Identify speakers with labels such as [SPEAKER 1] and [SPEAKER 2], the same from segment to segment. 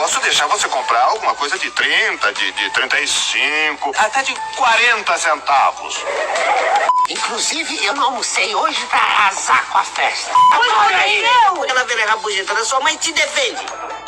[SPEAKER 1] posso deixar você comprar alguma coisa de 30, de 35, até de 40 centavos.
[SPEAKER 2] Inclusive, eu não almocei hoje pra arrasar com a festa.
[SPEAKER 3] Pois
[SPEAKER 2] olha aí!
[SPEAKER 3] Aquela velha rabugenta da sua mãe te defende.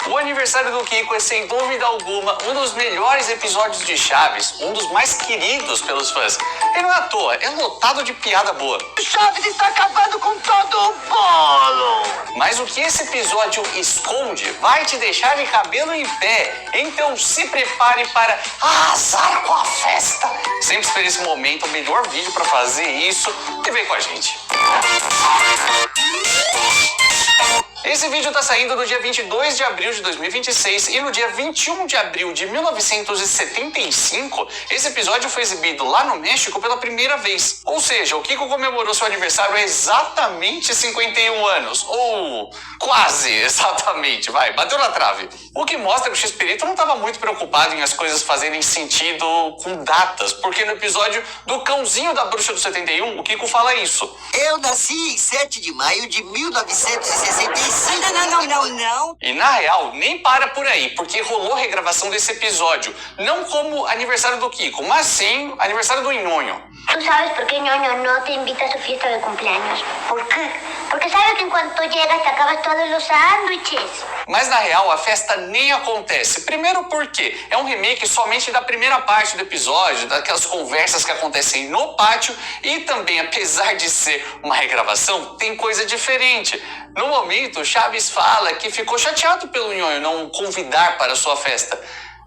[SPEAKER 4] O aniversário do Kiko é, sem dúvida alguma, um dos melhores episódios de Chaves, um dos mais queridos pelos fãs. E não é à toa, é lotado de piada boa.
[SPEAKER 2] Chaves está acabando com todo o bolo!
[SPEAKER 4] Mas o que esse episódio esconde vai te deixar de cabelo em pé. Então se prepare para arrasar com a festa. Sempre esperei esse momento, o melhor vídeo para fazer isso, e vem com a gente. Esse vídeo está saindo no dia 22 de abril de 2026 e no dia 21 de abril de 1975, esse episódio foi exibido lá no México pela primeira vez. Ou seja, o Kiko comemorou seu aniversário há exatamente 51 anos. Ou quase exatamente, bateu na trave. O que mostra que o Chespirito não estava muito preocupado em as coisas fazerem sentido com datas, porque no episódio do Cãozinho da Bruxa do 71, o Kiko fala isso.
[SPEAKER 3] Eu nasci em 7 de maio de 1965. Não.
[SPEAKER 4] E na real, nem para por aí, porque rolou regravação desse episódio. Não como aniversário do Kiko, mas sim aniversário do Nhonho.
[SPEAKER 5] ¿Tú sabes por qué Ñoño no te invita a su fiesta de cumpleaños?
[SPEAKER 3] Por quê?
[SPEAKER 5] Porque sabe que en cuanto llegas te acabas todos los sándwiches.
[SPEAKER 4] Mas na real, a festa nem acontece. Primeiro porque é um remake somente da primeira parte do episódio, daquelas conversas que acontecem no pátio, e também, apesar de ser uma regravação, tem coisa diferente. No momento, Chaves fala que ficou chateado pelo Nhonho não convidar para a sua festa.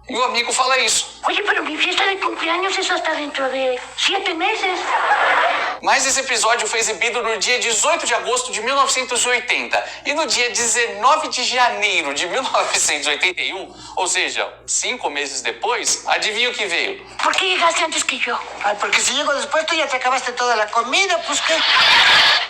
[SPEAKER 4] E o amigo fala isso.
[SPEAKER 5] Oye, pero mi fiesta de cumpleaños es hasta dentro de 7 meses.
[SPEAKER 4] Mas esse episódio foi exibido no dia 18 de agosto de 1980 e no dia 19 de janeiro de 1981, ou seja, 5 meses depois, adivinha o que veio?
[SPEAKER 5] ¿Por qué llegaste antes que yo?
[SPEAKER 3] Ay, porque si llego después tú ya te acabaste toda la comida, pues qué.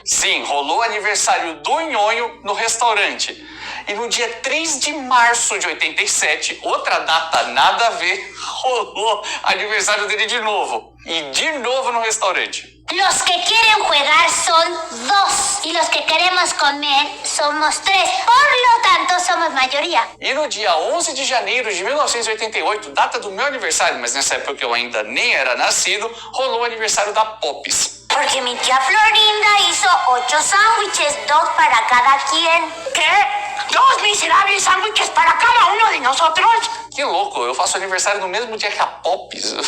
[SPEAKER 4] Sim, rolou aniversário do Nhonho no restaurante. E no dia 3 de março de 87, outra data nada a ver, rolou aniversário dele de novo. E de novo no restaurante.
[SPEAKER 5] Los que quieren jugar son 2 y los que queremos comer somos 3. Por lo tanto, somos mayoría.
[SPEAKER 4] E no dia 11 de janeiro de 1988, data do meu aniversário, mas nessa época eu ainda nem era nascido, rolou o aniversário da Popis.
[SPEAKER 5] Porque mi tía Florinda hizo 8 sándwiches, 2 para cada quien.
[SPEAKER 2] ¿Qué? 2 miserables sándwiches para cada uno de nosotros?
[SPEAKER 4] Que louco, eu faço aniversário no mesmo dia que a Popis. Eu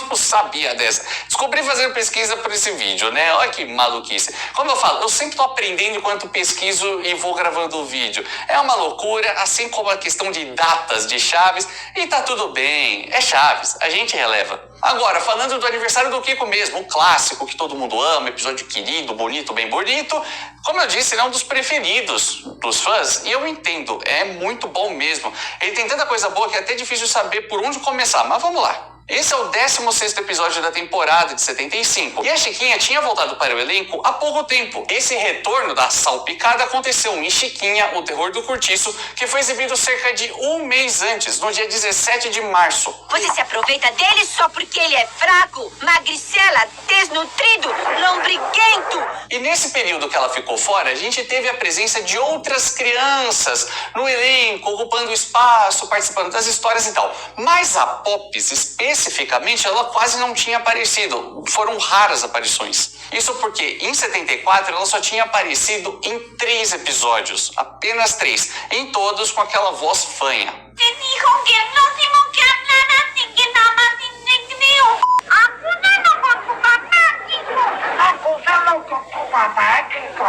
[SPEAKER 4] não sabia dessa. Descobri fazendo pesquisa por esse vídeo, né? Olha que maluquice. Como eu falo, eu sempre tô aprendendo enquanto pesquiso e vou gravando o vídeo. É uma loucura, assim como a questão de datas de Chaves. E tá tudo bem, é Chaves, a gente releva. Agora, falando do aniversário do Kiko mesmo, um clássico que todo mundo ama, episódio querido, bonito, bem bonito. Como eu disse, ele é um dos preferidos dos fãs, e eu entendo, é muito bom mesmo. Ele tem tanta coisa boa que é até difícil saber por onde começar, mas vamos lá. Esse é o 16º episódio da temporada de 75. E a Chiquinha tinha voltado para o elenco há pouco tempo. Esse retorno da salpicada aconteceu em Chiquinha, o Terror do Cortiço, que foi exibido cerca de um mês antes, no dia 17 de março.
[SPEAKER 6] Você se aproveita dele só porque ele é fraco, magricela, desnutrido, lombriguento.
[SPEAKER 4] E nesse período que ela ficou fora, a gente teve a presença de outras crianças no elenco, ocupando espaço, participando das histórias e tal. Mas a Popis, especificamente, ela quase não tinha aparecido. Foram raras aparições. Isso porque, em 74, ela só tinha aparecido em 3 episódios. Apenas 3. Em todos com aquela voz fanha.
[SPEAKER 5] Te dijo que no tengo que hablar así, que nada más entendió. Acúsalo con tu mamá, Kiko.
[SPEAKER 2] Acusarlo con tu mamá, Kiko.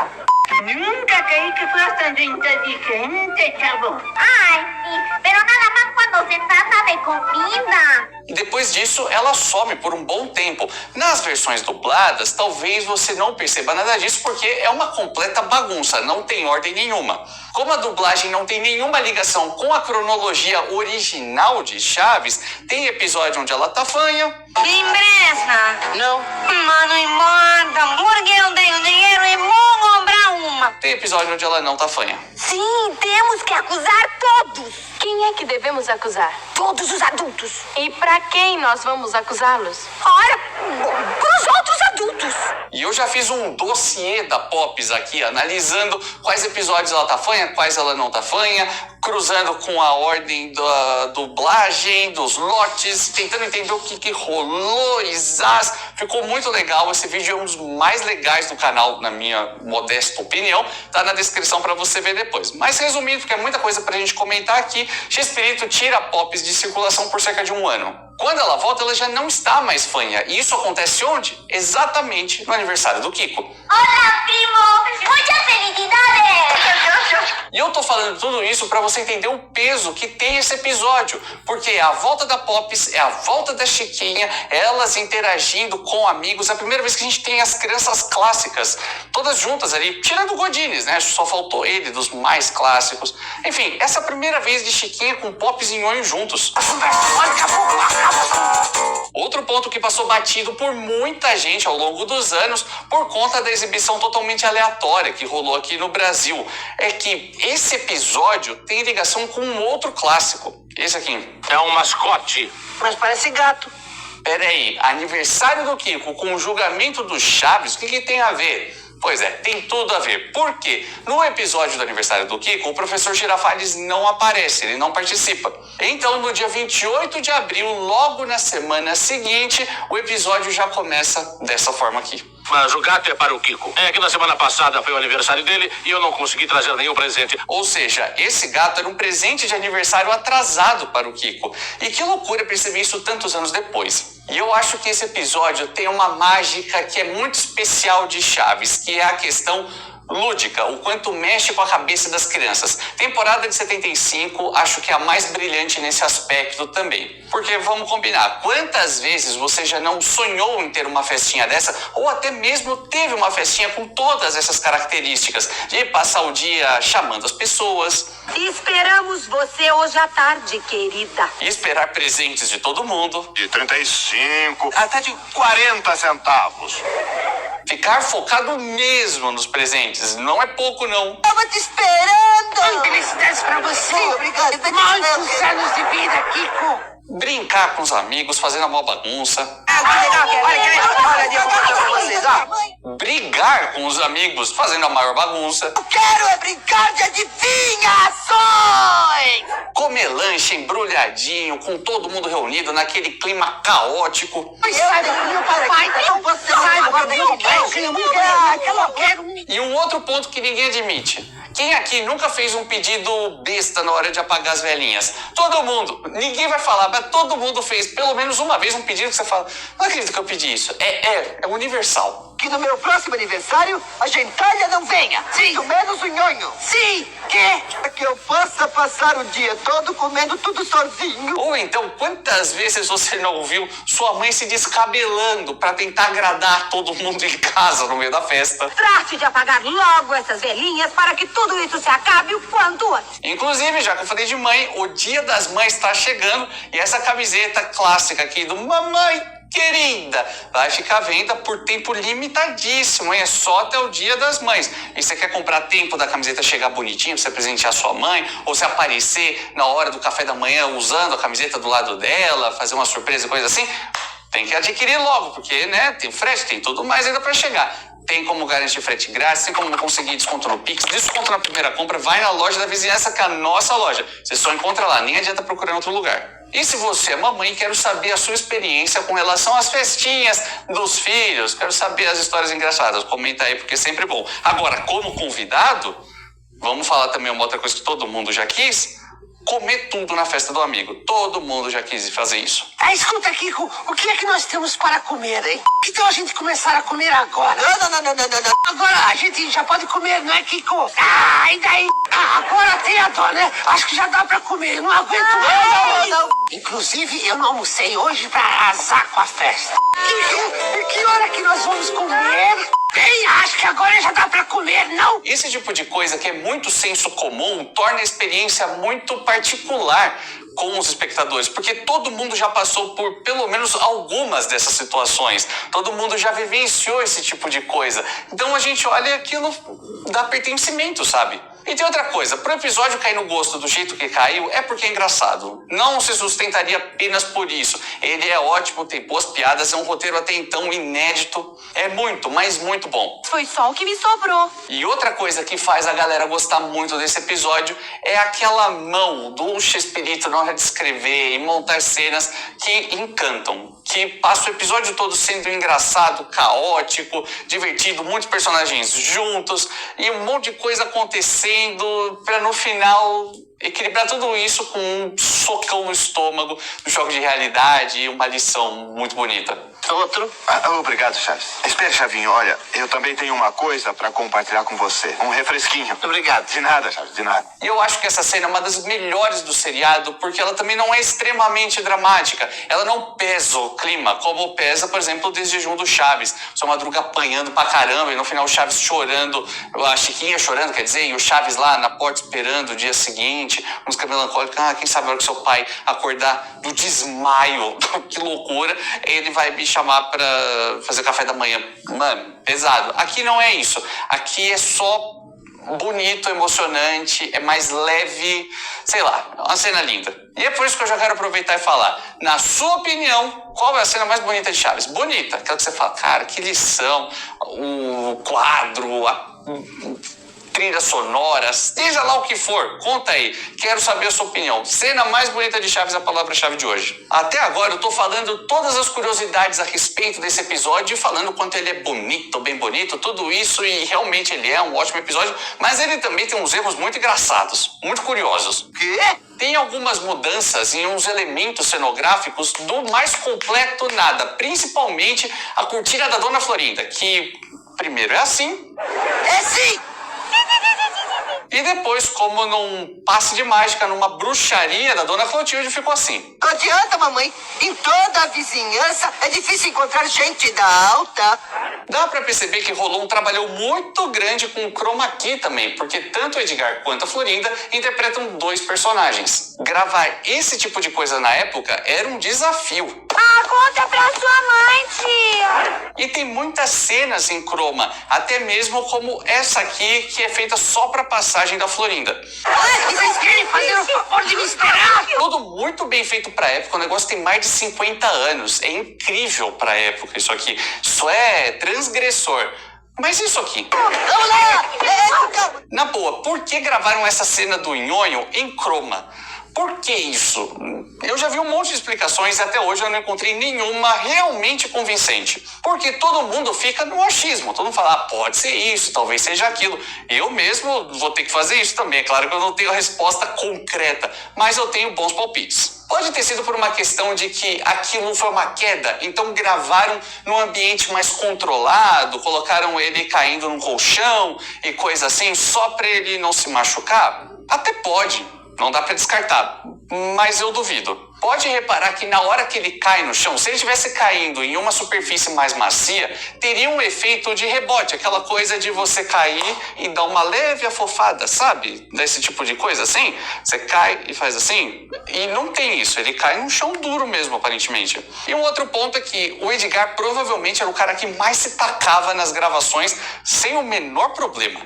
[SPEAKER 2] Nunca creí que fueras tan inteligente, chavo.
[SPEAKER 5] Ay, sí, pero nada más cuando se trata de comida.
[SPEAKER 4] E depois disso, ela some por um bom tempo. Nas versões dubladas, talvez você não perceba nada disso, porque é uma completa bagunça, não tem ordem nenhuma. Como a dublagem não tem nenhuma ligação com a cronologia original de Chaves, tem episódio onde ela tá fanha.
[SPEAKER 6] Limbreza.
[SPEAKER 3] Não.
[SPEAKER 6] Mano, importa, porque eu tenho dinheiro e vou comprar uma.
[SPEAKER 4] Tem episódio onde ela não tá fanha.
[SPEAKER 6] Sim, temos que acusar todos.
[SPEAKER 7] Quem é que devemos acusar?
[SPEAKER 6] Todos os adultos.
[SPEAKER 7] E para quem nós vamos acusá-los?
[SPEAKER 6] Ora, pros outros adultos.
[SPEAKER 4] E eu já fiz um dossiê da Popis aqui, analisando quais episódios ela tá fanha, quais ela não tá fanha, cruzando com a ordem da dublagem, dos lotes, tentando entender o que rolou, Isás. Ficou muito legal. Esse vídeo é um dos mais legais do canal, na minha modesta opinião. Tá na descrição para você ver depois. Mas resumindo, porque é muita coisa pra gente comentar aqui, Chespirito tira a Pops de circulação por cerca de 1 ano. Quando ela volta, ela já não está mais fanha. E isso acontece onde? Exatamente no aniversário do Kiko.
[SPEAKER 5] Hola, primo. Muchas felicidades.
[SPEAKER 4] E eu tô falando tudo isso pra você entender o peso que tem esse episódio. Porque é a volta da Pops, é a volta da Chiquinha, elas interagindo com amigos. É a primeira vez que a gente tem as crianças clássicas, todas juntas ali, tirando o Godines, né? Só faltou ele, dos mais clássicos. Enfim, essa é a primeira vez de Chiquinha com Pops e Nhonho juntos. Outro ponto que passou batido por muita gente ao longo dos anos, por conta da exibição totalmente aleatória que rolou aqui no Brasil, é que esse episódio tem ligação com um outro clássico. Esse aqui.
[SPEAKER 1] É um mascote.
[SPEAKER 3] Mas parece gato.
[SPEAKER 4] Peraí, aniversário do Kiko com o julgamento do Chaves, o que tem a ver? Pois é, tem tudo a ver. Por quê? No episódio do aniversário do Kiko, o professor Girafales não aparece, ele não participa. Então, no dia 28 de abril, logo na semana seguinte, o episódio já começa dessa forma aqui.
[SPEAKER 1] Mas o gato é para o Kiko. É que na semana passada foi o aniversário dele e eu não consegui trazer nenhum presente.
[SPEAKER 4] Ou seja, esse gato era um presente de aniversário atrasado para o Kiko. E que loucura perceber isso tantos anos depois. E eu acho que esse episódio tem uma mágica que é muito especial de Chaves, que é a questão lúdica, o quanto mexe com a cabeça das crianças. Temporada de 75, acho que é a mais brilhante nesse aspecto também. Porque, vamos combinar, quantas vezes você já não sonhou em ter uma festinha dessa, ou até mesmo teve uma festinha com todas essas características, de passar o dia chamando as pessoas.
[SPEAKER 6] Esperamos você hoje à tarde, querida.
[SPEAKER 4] E esperar presentes de todo mundo.
[SPEAKER 1] De 35, até de 40 centavos.
[SPEAKER 4] Ficar focado mesmo nos presentes, não é pouco não.
[SPEAKER 3] Tava te esperando!
[SPEAKER 2] Felicidades pra você.
[SPEAKER 3] Sim, obrigado.
[SPEAKER 2] Muitos anos de vida, Kiko.
[SPEAKER 4] Brincar com os amigos, fazendo a maior bagunça.
[SPEAKER 3] Que legal, olha, eu vou mostrar pra vocês, ó.
[SPEAKER 4] Brigar com os amigos, fazendo a maior bagunça.
[SPEAKER 3] Eu quero é brincar de adivinhações!
[SPEAKER 4] Comer lanche embrulhadinho, com todo mundo reunido naquele clima caótico.
[SPEAKER 2] Sai do meu papai. Sai do meu pai.
[SPEAKER 4] E um outro ponto que ninguém admite. Quem aqui nunca fez um pedido besta na hora de apagar as velhinhas? Todo mundo. Ninguém vai falar, mas todo mundo fez pelo menos uma vez um pedido que você fala, não acredito que eu pedi isso. É universal.
[SPEAKER 3] Que no meu próximo aniversário a gentalha não venha.
[SPEAKER 2] Sim.
[SPEAKER 3] Muito menos o nhonho.
[SPEAKER 2] Sim, que?
[SPEAKER 3] Para que eu possa passar o dia todo comendo tudo sozinho.
[SPEAKER 4] Ou então, quantas vezes você não ouviu sua mãe se descabelando pra tentar agradar todo mundo em casa no meio da festa?
[SPEAKER 6] Trate de apagar logo essas velhinhas para que tudo isso se acabe o quanto antes.
[SPEAKER 4] Inclusive, já que eu falei de mãe, o Dia das Mães tá chegando e essa camiseta clássica aqui do Mamãe Querida vai ficar à venda por tempo limitadíssimo, hein? É só até o Dia das Mães. E você quer comprar tempo da camiseta chegar bonitinho pra você presentear sua mãe, ou se aparecer na hora do café da manhã usando a camiseta do lado dela, fazer uma surpresa, coisa assim, tem que adquirir logo, porque, né, tem frete, tem tudo mais ainda pra chegar. Tem como garantir frete grátis, tem como conseguir desconto no Pix, desconto na primeira compra, vai na loja da vizinhança, que é a nossa loja. Você só encontra lá, nem adianta procurar em outro lugar. E se você é mamãe, quero saber a sua experiência com relação às festinhas dos filhos, quero saber as histórias engraçadas, comenta aí porque é sempre bom. Agora, como convidado, vamos falar também uma outra coisa que todo mundo já quis, comer tudo na festa do amigo. Todo mundo já quis fazer isso.
[SPEAKER 2] Ah, escuta, Kiko, o que é que nós temos para comer, hein? Que tal a gente começar a comer agora?
[SPEAKER 3] Não.
[SPEAKER 2] Agora a gente já pode comer, não é, Kiko? Ah, e daí? Ah, agora tem a dó, né? Acho que já dá pra comer, eu não aguento mais.
[SPEAKER 3] Não.
[SPEAKER 2] Inclusive, eu não almocei hoje pra arrasar com a festa. Que hora que nós vamos comer? Bem, acho que agora já dá pra comer, não?
[SPEAKER 4] Esse tipo de coisa que é muito senso comum torna a experiência muito particular com os espectadores, porque todo mundo já passou por pelo menos algumas dessas situações, todo mundo já vivenciou esse tipo de coisa, então a gente olha aquilo, dá pertencimento, sabe? E tem outra coisa, pro episódio cair no gosto do jeito que caiu, é porque é engraçado. Não se sustentaria apenas por isso. Ele é ótimo, tem boas piadas, é um roteiro até então inédito. É muito, mas muito bom.
[SPEAKER 6] Foi só o que me sobrou.
[SPEAKER 4] E outra coisa que faz a galera gostar muito desse episódio é aquela mão do Chespirito na hora de escrever e montar cenas que encantam. Que passa o episódio todo sendo engraçado, caótico, divertido, muitos personagens juntos e um monte de coisa acontecendo para no final equilibrar tudo isso com um socão no estômago, um choque de realidade e uma lição muito bonita.
[SPEAKER 1] Outro? Obrigado, Chaves. Espere, Chavinho, olha, eu também tenho uma coisa pra compartilhar com você. Um refresquinho.
[SPEAKER 2] Obrigado.
[SPEAKER 1] De nada, Chaves, de nada.
[SPEAKER 4] E eu acho que essa cena é uma das melhores do seriado, porque ela também não é extremamente dramática. Ela não pesa o clima, como pesa, por exemplo, o desjejum do Chaves. Sua Madruga apanhando pra caramba, e no final o Chaves chorando, a Chiquinha chorando, quer dizer, e o Chaves lá na porta esperando o dia seguinte, música melancólica, quem sabe a hora que seu pai acordar do desmaio, que loucura, ele vai me chamar pra fazer café da manhã. Mano, pesado. Aqui não é isso. Aqui é só bonito, emocionante, é mais leve, sei lá, uma cena linda. E é por isso que eu já quero aproveitar e falar, na sua opinião, qual é a cena mais bonita de Chaves? Bonita, aquela que você fala, cara, que lição, o quadro, a trilha sonora, seja lá o que for, conta aí, quero saber a sua opinião. Cena mais bonita de Chaves é a palavra-chave de hoje. Até agora eu tô falando todas as curiosidades a respeito desse episódio e falando quanto ele é bonito, bem bonito, tudo isso, e realmente ele é um ótimo episódio, mas ele também tem uns erros muito engraçados, muito curiosos.
[SPEAKER 3] Quê?
[SPEAKER 4] Tem algumas mudanças em uns elementos cenográficos do mais completo nada, principalmente a cortina da Dona Florinda, que primeiro é assim.
[SPEAKER 3] É sim!
[SPEAKER 4] E depois, como num passe de mágica, numa bruxaria da Dona Clotilde, ficou assim.
[SPEAKER 3] Não adianta, mamãe. Em toda a vizinhança é difícil encontrar gente da alta.
[SPEAKER 4] Dá pra perceber que rolou um trabalho muito grande com o chroma key também, porque tanto o Edgar quanto a Florinda interpretam dois personagens. Gravar esse tipo de coisa na época era um desafio.
[SPEAKER 5] Conta pra sua mãe, tia.
[SPEAKER 4] E tem muitas cenas em chroma, até mesmo como essa aqui, que é feita só pra passagem da Florinda.
[SPEAKER 2] Vocês querem fazer o favor de me esperar?
[SPEAKER 4] Tudo muito bem feito pra época, o negócio tem mais de 50 anos. É incrível pra época isso aqui. Isso é transgressor. Mas isso aqui?
[SPEAKER 3] Vamos lá! Calma.
[SPEAKER 4] Na boa, por que gravaram essa cena do Nhonho em chroma? Por que isso? Eu já vi um monte de explicações e até hoje eu não encontrei nenhuma realmente convincente. Porque todo mundo fica no achismo. Todo mundo fala, pode ser isso, talvez seja aquilo. Eu mesmo vou ter que fazer isso também. É claro que eu não tenho a resposta concreta, mas eu tenho bons palpites. Pode ter sido por uma questão de que aquilo foi uma queda, então gravaram num ambiente mais controlado, colocaram ele caindo num colchão e coisa assim, só pra ele não se machucar? Até pode. Não dá pra descartar, mas eu duvido. Pode reparar que na hora que ele cai no chão, se ele estivesse caindo em uma superfície mais macia, teria um efeito de rebote, aquela coisa de você cair e dar uma leve afofada, sabe? Desse tipo de coisa assim. Você cai e faz assim, e não tem isso, ele cai num chão duro mesmo, aparentemente. E um outro ponto é que o Edgar provavelmente era o cara que mais se tacava nas gravações sem o menor problema.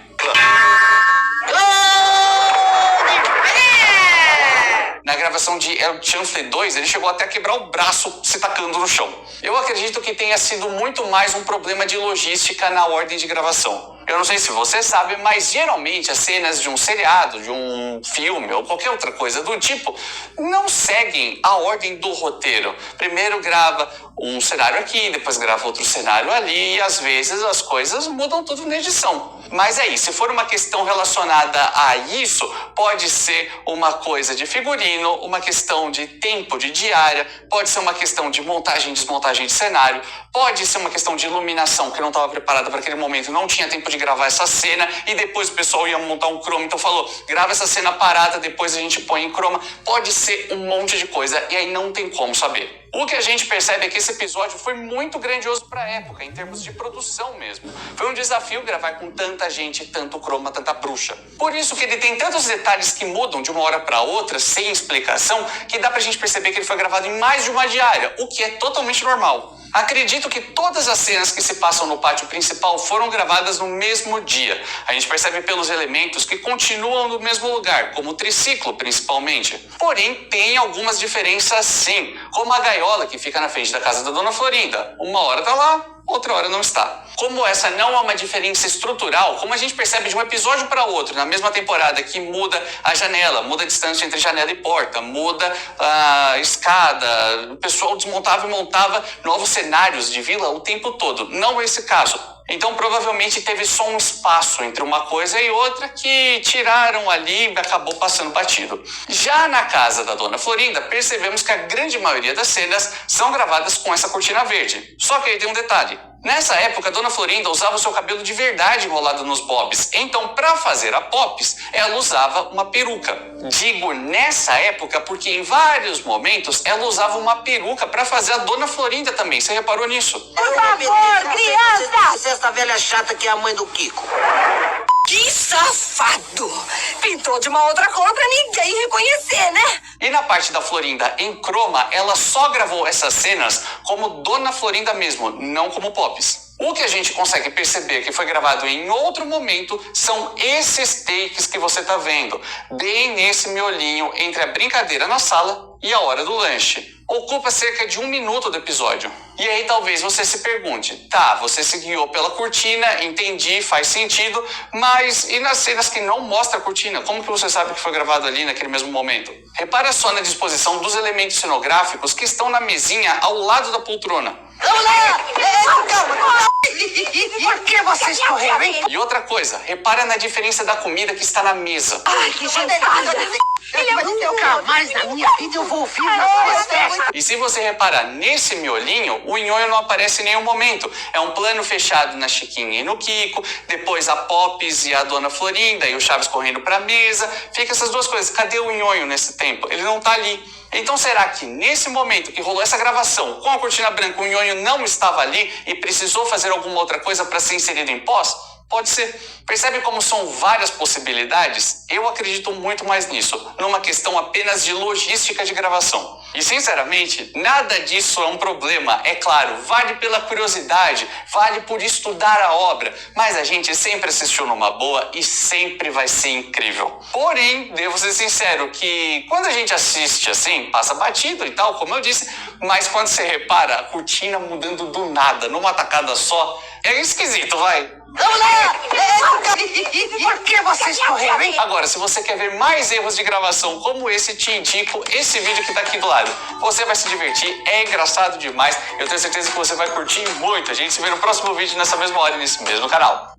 [SPEAKER 4] Na gravação de El Chanfle 2, ele chegou até a quebrar o braço se tacando no chão. Eu acredito que tenha sido muito mais um problema de logística na ordem de gravação. Eu não sei se você sabe, mas geralmente as cenas de um seriado, de um filme ou qualquer outra coisa do tipo não seguem a ordem do roteiro. Primeiro grava um cenário aqui, depois grava outro cenário ali e às vezes as coisas mudam tudo na edição. Mas aí, se for uma questão relacionada a isso, pode ser uma coisa de figurino, uma questão de tempo de diária, pode ser uma questão de montagem e desmontagem de cenário, pode ser uma questão de iluminação que não estava preparada para aquele momento, não tinha tempo de gravar essa cena e depois o pessoal ia montar um chroma, então falou, grava essa cena parada, depois a gente põe em chroma. Pode ser um monte de coisa e aí não tem como saber. O que a gente percebe é que esse episódio foi muito grandioso para a época, em termos de produção mesmo. Foi um desafio gravar com tanta gente, tanto chroma, tanta bruxa. Por isso que ele tem tantos detalhes que mudam de uma hora para outra, sem explicação, que dá pra gente perceber que ele foi gravado em mais de uma diária, o que é totalmente normal. Acredito que todas as cenas que se passam no pátio principal foram gravadas no mesmo dia. A gente percebe pelos elementos que continuam no mesmo lugar, como o triciclo principalmente. Porém, tem algumas diferenças sim, como a gaiola que fica na frente da casa da Dona Florinda. Uma hora tá lá, outra hora não está. Como essa não é uma diferença estrutural, como a gente percebe de um episódio para outro, na mesma temporada, que muda a janela, muda a distância entre janela e porta, muda a escada, o pessoal desmontava e montava novos cenários de vila o tempo todo. Não é esse caso. Então, provavelmente teve só um espaço entre uma coisa e outra que tiraram ali e acabou passando batido. Já na casa da Dona Florinda, percebemos que a grande maioria das cenas são gravadas com essa cortina verde. Só que aí tem um detalhe. Nessa época, a Dona Florinda usava o seu cabelo de verdade enrolado nos bobs. Então, para fazer a Pops, ela usava uma peruca. Digo nessa época porque em vários momentos ela usava uma peruca para fazer a Dona Florinda também. Você reparou nisso?
[SPEAKER 6] Por favor, criança!
[SPEAKER 3] Essa velha chata que é a mãe do Kiko.
[SPEAKER 6] Que safado! Pintou de uma outra cor pra ninguém reconhecer, né?
[SPEAKER 4] E na parte da Florinda em croma, ela só gravou essas cenas como Dona Florinda mesmo, não como Pops. O que a gente consegue perceber que foi gravado em outro momento são esses takes que você tá vendo, bem nesse miolinho entre a brincadeira na sala e a hora do lanche. Ocupa cerca de 1 minuto do episódio. E aí talvez você se pergunte, tá, você se guiou pela cortina, entendi, faz sentido, mas e nas cenas que não mostra a cortina? Como que você sabe que foi gravado ali naquele mesmo momento? Repara só na disposição dos elementos cenográficos que estão na mesinha ao lado da poltrona.
[SPEAKER 2] Por que você escorreu, hein?
[SPEAKER 4] E outra coisa, repara na diferença da comida que está na mesa.
[SPEAKER 2] Ai, que gentalha! Nunca mais na minha vida eu vou ouvir na sua festa.
[SPEAKER 4] E se você reparar nesse miolinho, o nhonho não aparece em nenhum momento. É um plano fechado na Chiquinha e no Kiko, depois a Pops e a Dona Florinda e o Chaves correndo pra mesa. Fica essas duas coisas. Cadê o nhonho nesse tempo? Ele não tá ali. Então será que nesse momento que rolou essa gravação com a cortina branca, o nhonho não estava ali e precisou fazer alguma outra coisa para ser inserido em pós? Pode ser. Percebe como são várias possibilidades? Eu acredito muito mais nisso, numa questão apenas de logística de gravação. E sinceramente, nada disso é um problema. É claro, vale pela curiosidade, vale por estudar a obra, mas a gente sempre assistiu numa boa e sempre vai ser incrível. Porém, devo ser sincero que quando a gente assiste assim, passa batido e tal, como eu disse, mas quando você repara a cortina mudando do nada, numa tacada só, é esquisito, vai.
[SPEAKER 2] Por que você escorreu, hein?
[SPEAKER 4] Agora, se você quer ver mais erros de gravação como esse, te indico esse vídeo que tá aqui do lado. Você vai se divertir, é engraçado demais. Eu tenho certeza que você vai curtir muito. A gente se vê no próximo vídeo, nessa mesma hora, nesse mesmo canal.